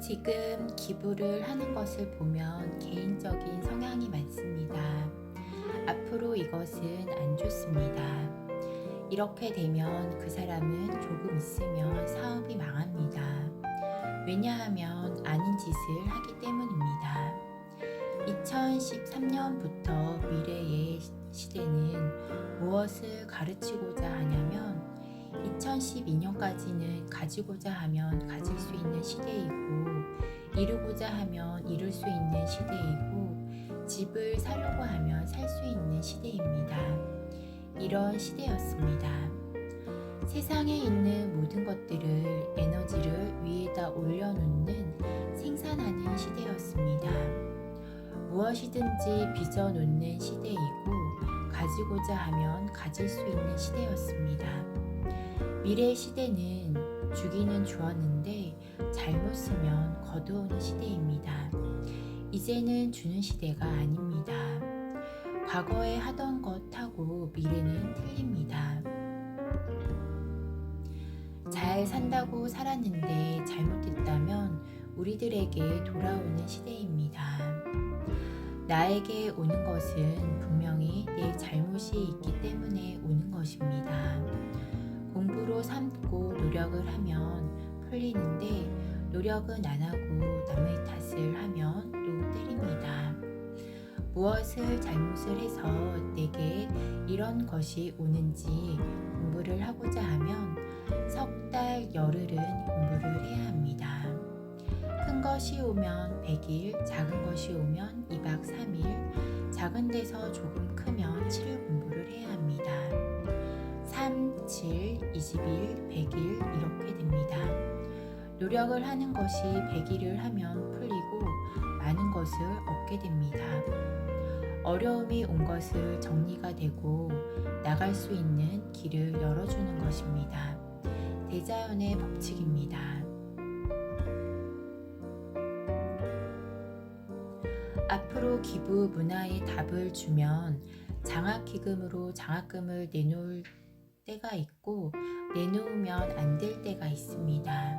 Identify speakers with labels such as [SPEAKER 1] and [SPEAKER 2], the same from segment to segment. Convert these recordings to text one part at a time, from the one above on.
[SPEAKER 1] 지금 기부를 하는 것을 보면 개인적인 성향이 많습니다. 앞으로 이것은 안 좋습니다. 이렇게 되면 그 사람은 조금 있으면 사업이 망합니다. 왜냐하면 아닌 짓을 하기 때문입니다. 2013년부터 미래의 시대는 무엇을 가르치고자 하냐면 2012년까지는 가지고자 하면 가질 수 있는 시대이고 이루고자 하면 이룰 수 있는 시대이고 집을 사려고 하면 살 수 있는 시대입니다. 이런 시대였습니다. 세상에 있는 모든 것들을 에너지를 위에다 올려놓는 생산하는 시대였습니다. 무엇이든지 빚어놓는 시대이고 가지고자 하면 가질 수 있는 시대였습니다. 미래 시대는 주기는 주었는데 잘못 쓰면 거두오는 시대입니다. 이제는 주는 시대가 아닙니다. 과거에 하던 것하고 미래는 틀립니다. 잘 산다고 살았는데 잘못했다면 우리들에게 돌아오는 시대입니다. 나에게 오는 것은 분명히 내 잘못이 있기 때문에 오는 것입니다. 공부로 삼고 노력을 하면 풀리는데 노력은 안 하고 남의 탓을 하면 또 때립니다. 무엇을 잘못을 해서 내게 이런 것이 오는지 공부를 하고자 하면 석 달, 열흘은 공부를 해야 합니다. 큰 것이 오면 100일, 작은 것이 오면 2박 3일, 작은 데서 조금 크면 7일 공부를 해야 합니다. 3, 7, 20일, 100일 이렇게 됩니다. 노력을 하는 것이 100일을 하면 풀리고 많은 것을 얻게 됩니다. 어려움이 온 것을 정리가 되고 나갈 수 있는 길을 열어주는 것입니다. 대자연의 법칙입니다. 앞으로 기부 문화에 답을 주면 장학기금으로 장학금을 내놓을 때가 있고 내놓으면 안 될 때가 있습니다.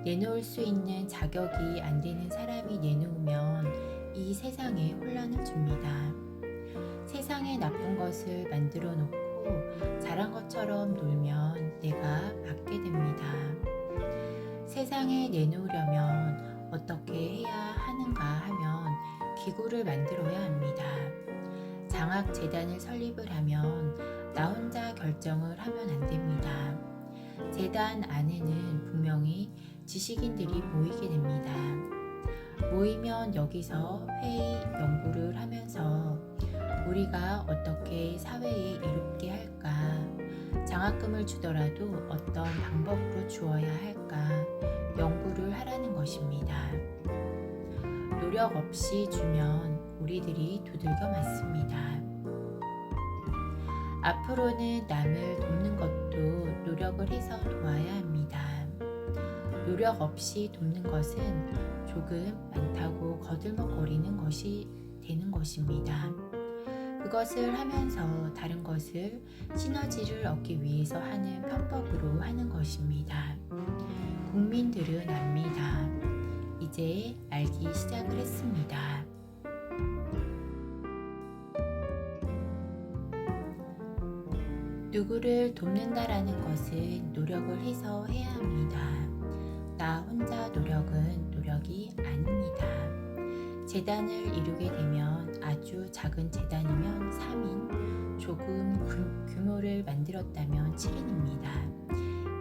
[SPEAKER 1] 내놓을 수 있는 자격이 안 되는 사람이 내놓으면 이 세상에 혼란을 줍니다. 세상에 나쁜 것을 만들어 놓고 잘한 것처럼 놀면 내가 받게 됩니다. 세상에 내놓으려면 어떻게 해야 하는가 하면 기구를 만들어야 합니다. 장학재단을 설립을 하면 나 혼자 결정을 하면 안 됩니다. 재단 안에는 분명히 지식인들이 모이게 됩니다. 모이면 여기서 회의, 연구를 하면서 우리가 어떻게 사회에 이롭게 할까, 장학금을 주더라도 어떤 방법으로 주어야 할까 연구를 하라는 것입니다. 노력 없이 주면 우리들이 두들겨 맞습니다. 앞으로는 남을 돕는 것도 노력을 해서 도와야 합니다. 노력 없이 돕는 것은 조금 많다고 거들먹거리는 것이 되는 것입니다. 그것을 하면서 다른 것을 시너지를 얻기 위해서 하는 편법으로 하는 것입니다. 국민들은 압니다. 이제 알기 시작을 했습니다. 누구를 돕는다라는 것은 노력을 해서 해야 합니다. 나 혼자 노력은 노력이 아닙니다. 재단을 이루게 되면 아주 작은 재단이면 3인, 조금 규모를 만들었다면 7인입니다.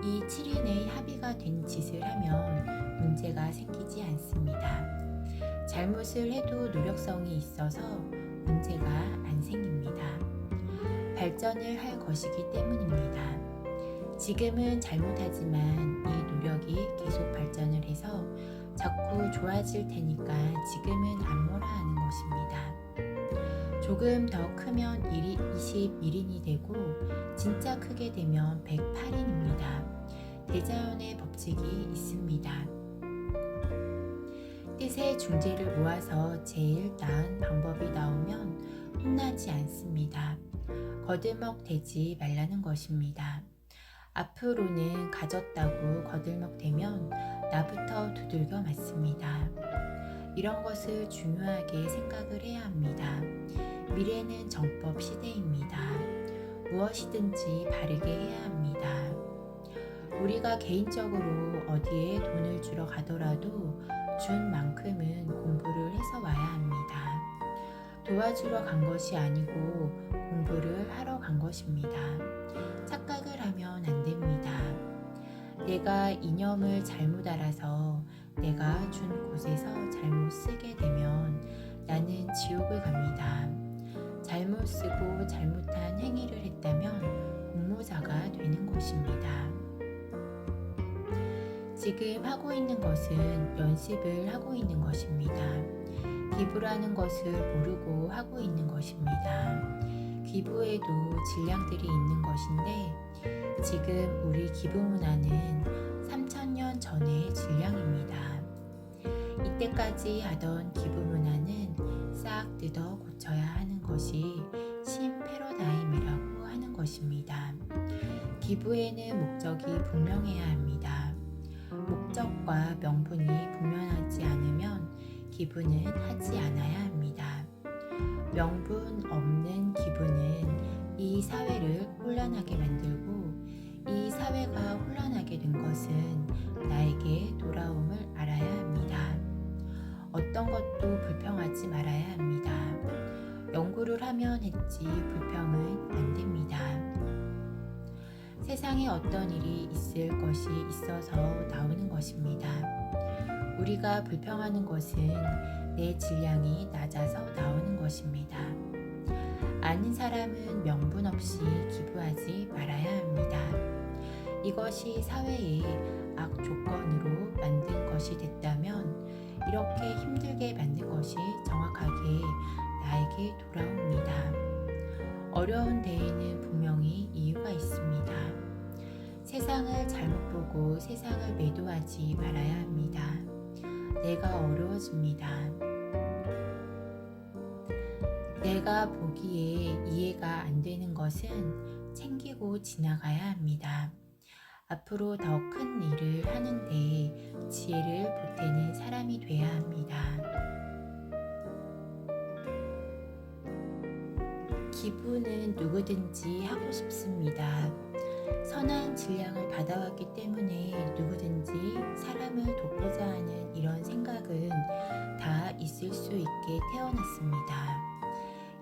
[SPEAKER 1] 이 7인의 합의가 된 짓을 하면 문제가 생기지 않습니다. 잘못을 해도 노력성이 있어서 문제가 안 생깁니다. 발전을 할 것이기 때문입니다. 지금은 잘못하지만 이 노력이 계속 발전을 해서 자꾸 좋아질 테니까 지금은 안 뭐라 하는 것입니다. 조금 더 크면 21인이 되고 진짜 크게 되면 108인입니다. 대자연의 법칙이 있습니다. 뜻의 중재를 모아서 제일 나은 방법이 나오면 혼나지 않습니다. 거들먹대지 말라는 것입니다. 앞으로는 가졌다고 거들먹대면 나부터 두들겨 맞습니다. 이런 것을 중요하게 생각을 해야 합니다. 미래는 정법 시대입니다. 무엇이든지 바르게 해야 합니다. 우리가 개인적으로 어디에 돈을 주러 가더라도 준 만큼은 공부를 해서 와야 합니다. 도와주러 간 것이 아니고 공부를 하러 간 것입니다. 착각을 하면 안 됩니다. 내가 이념을 잘못 알아서 내가 준 곳에서 잘못 쓰게 되면 나는 지옥을 갑니다. 잘못 쓰고 잘못한 행위를 했다면 공모자가 되는 것입니다. 지금 하고 있는 것은 연습을 하고 있는 것입니다. 기부라는 것을 모르고 하고 있는 것입니다. 기부에도 질량들이 있는 것인데 지금 우리 기부 문화는 3000년 전의 질량입니다. 이때까지 하던 기부 문화는 싹 뜯어 고쳐야 하는 것이 신 패러다임이라고 하는 것입니다. 기부에는 목적이 분명해야 합니다. 목적과 명분이 분명하지 않으면 기부는 하지 않아야 합니다. 명분 없는 기부는 이 사회를 혼란하게 만들고 이 사회가 혼란하게 된 것은 나에게 돌아옴을 알아야 합니다. 어떤 것도 불평하지 말아야 합니다. 연구를 하면 했지 불평은 안 됩니다. 세상에 어떤 일이 있을 것이 있어서 나오는 것입니다. 우리가 불평하는 것은 내 질량이 낮아서 나오는 것입니다. 아는 사람은 명분 없이 기부하지 말아야 합니다. 이것이 사회의 악조건으로 만든 것이 됐다면 이렇게 힘들게 만든 것이 정확하게 나에게 돌아옵니다. 어려운 데에는 분명히 이유가 있습니다. 세상을 잘못 보고 세상을 매도하지 말아야 합니다. 내가 어려워집니다. 내가 보기에 이해가 안 되는 것은 챙기고 지나가야 합니다. 앞으로 더 큰 일을 하는데 지혜를 보태는 사람이 돼야 합니다. 기부는 누구든지 하고 싶습니다. 선한 질량을 받아왔기 때문에 누구든지 사람을 돕고자 하는 이런 생각은 다 있을 수 있게 태어났습니다.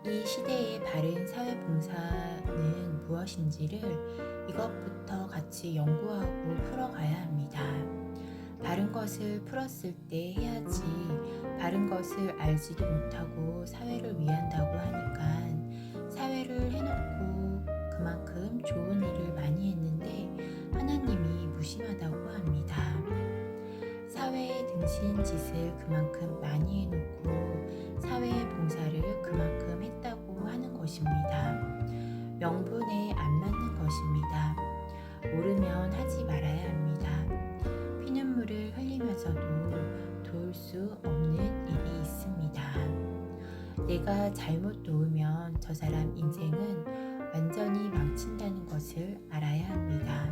[SPEAKER 1] 이 시대의 바른 사회봉사는 무엇인지를 이것부터 같이 연구하고 풀어가야 합니다. 바른 것을 풀었을 때 해야지 바른 것을 알지도 못하고 사회를 위한다고 하니까 사회를 해놓고 그만큼 좋은 일을 많이 했는데 하나님이 무심하다고 합니다. 사회에 등신 짓을 그만큼 많이 해놓고 사회의 봉사를 그만큼 했다고 하는 것입니다. 명분에 안 맞는 것입니다. 모르면 하지 말아야 합니다. 피눈물을 흘리면서도 도울 수 없는 일이 있습니다. 내가 잘못 도우면 저 사람 인생은 완전히 망친다는 것을 알아야 합니다.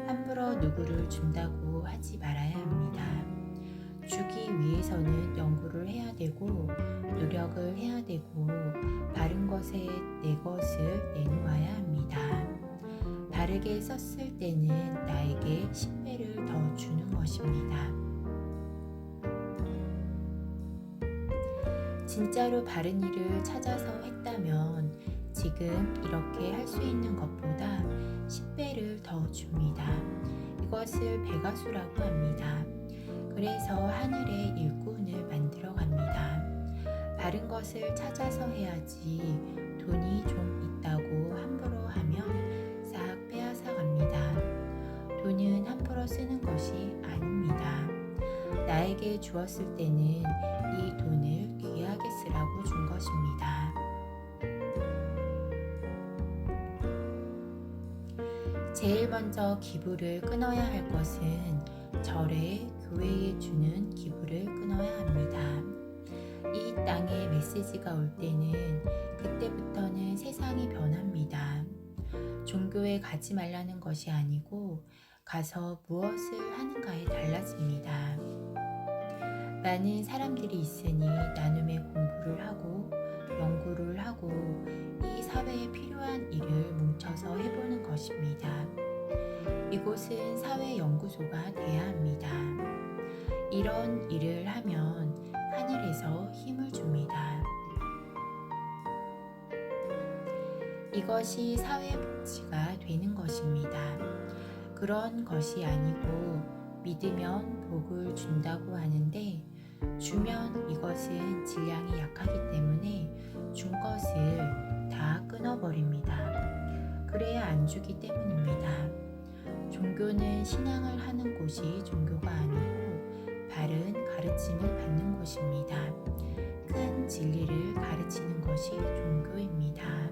[SPEAKER 1] 함부로 누구를 준다고 하지 말아야 합니다. 주기 위해서는 연구를 해야 되고 노력을 해야 되고 바른 것에 내 것을 내놓아야 합니다. 바르게 썼을 때는 나에게 10배를 더 주는 것입니다. 진짜로 바른 일을 찾아서 했다면 지금 이렇게 할 수 있는 것보다 10배를 더 줍니다. 이것을 배가수라고 합니다. 그래서 하늘의 일꾼을 만들어 갑니다. 바른 것을 찾아서 해야지 돈이 좀 있다고 함부로 하면 싹 빼앗아 갑니다. 돈은 함부로 쓰는 것이 아닙니다. 나에게 주었을 때는 이 돈을 귀하게 쓰라고 준 것입니다. 제일 먼저 기부를 끊어야 할 것은 절에 교회에 주는 기부를 끊어야 합니다. 이 땅에 메시지가 올 때는 그때부터는 세상이 변합니다. 종교에 가지 말라는 것이 아니고 가서 무엇을 하는가에 달랐습니다. 많은 사람들이 있으니 나눔의 공부를 하고 연구를 하고 이 사회에 필요한 일을 뭉쳐서 해보는 것입니다. 이곳은 사회연구소가 돼야 합니다. 이런 일을 하면 하늘에서 힘을 줍니다. 이것이 사회복지가 되는 것입니다. 그런 것이 아니고 믿으면 복을 준다고 하는데 주면 이것은 질량이 약하기 때문에 준 것을 다 끊어버립니다. 그래야 안 주기 때문입니다. 종교는 신앙을 하는 곳이 종교가 아니고 바른 가르침을 받는 곳입니다. 큰 진리를 가르치는 것이 종교입니다.